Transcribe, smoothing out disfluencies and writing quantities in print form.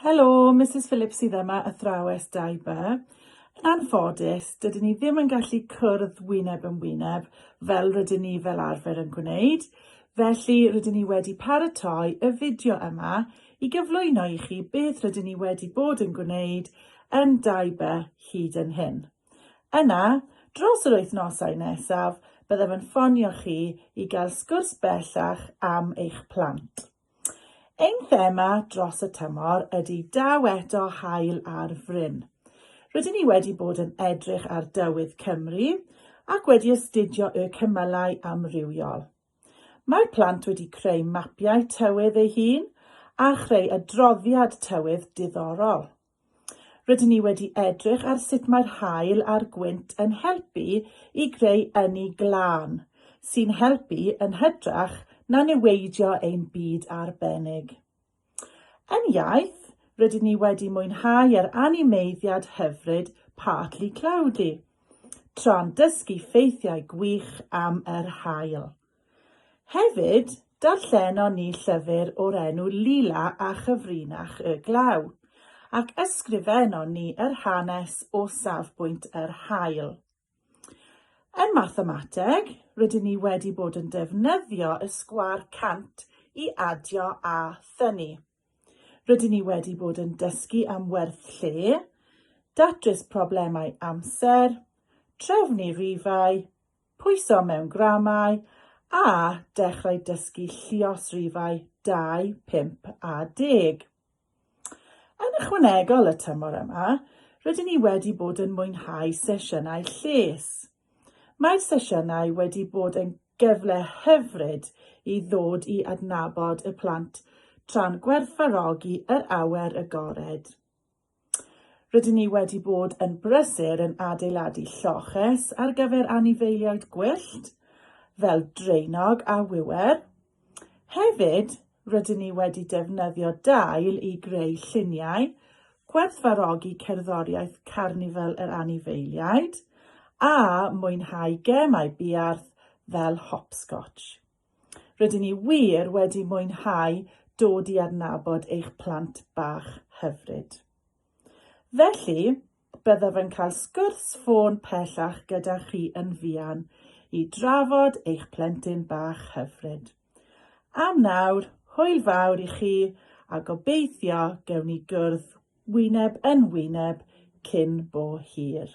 Helo, Mrs Phillips sydd yma athrawes 2B. Yn anffodus, dydyn ni ddim yn gallu cwrdd wyneb yn wyneb fel rydyn ni fel arfer yn gwneud, felly rydyn ni wedi paratoi y fideo yma i gyflwyno i chi beth rydyn ni wedi bod yn gwneud yn 2B hyd yn hyn. Yna, dros yr wythnosau nesaf, byddaf yn ffonio chi i gael sgwrs bellach am eich plant. Ein thema dros y tymor ydy daw eto haul ar fryn. Rydyn ni wedi bod yn edrych ar dywydd Cymru ac wedi astudio y cymylau amrywiol. Mae'r plant wedi creu mapiau tywydd eu hun a chreu adroddiad tywydd diddorol. Rydyn ni wedi edrych ar sut mae'r haul a'r gwynt yn helpu i greu ynni glân, sy'n helpu yn hytrach na niweidio ein byd arbennig. Yn iaith, rydyn ni wedi mwynhau yr animeiddiad hyfryd Partly Cloudy, tra'n dysgu ffeithiau gwych am yr haul. Hefyd, darllenon ni llyfr o'r enw Lila a Chyfrinach y Glaw, ac ysgrifennon ni yr hanes o safbwynt yr haul. Yn mathemateg, rydyn ni wedi bod yn defnyddio y sgwâr cant i adio a thynnu. Rydyn ni wedi bod yn dysgu am werth lle, datrys problemau amser, trefnu rifau, pwyso mewn gramau a dechrau dysgu lluosrifau 2, 5 a 10. Yn ychwanegol y tymor yma, rydyn ni wedi bod yn mwynhau sesiynau lles. Mae'r sesiynau wedi bod yn gyfle hyfryd i ddod i adnabod y plant tra'n gwerthfawrogi yr awyr agored. Rydyn ni wedi bod yn brysur yn adeiladu lloches ar gyfer anifeiliaid gwyllt, fel dreinog a wywer. Hefyd, rydyn ni wedi defnyddio dail i greu lluniau, gwerthfawrogi cerddoriaeth carnifal yr anifeiliaid, a mwynhau gemau buarth fel hopscotch. Rydyn ni wir wedi mwynhau dod i adnabod eich plant bach hyfryd. Felly, byddaf yn cael sgwrs ffôn pellach gyda chi yn fuan i drafod eich plentyn bach hyfryd. Am nawr, hwyl fawr i chi a gobeithio gewn ni gwrdd wyneb yn wyneb cyn bo hir.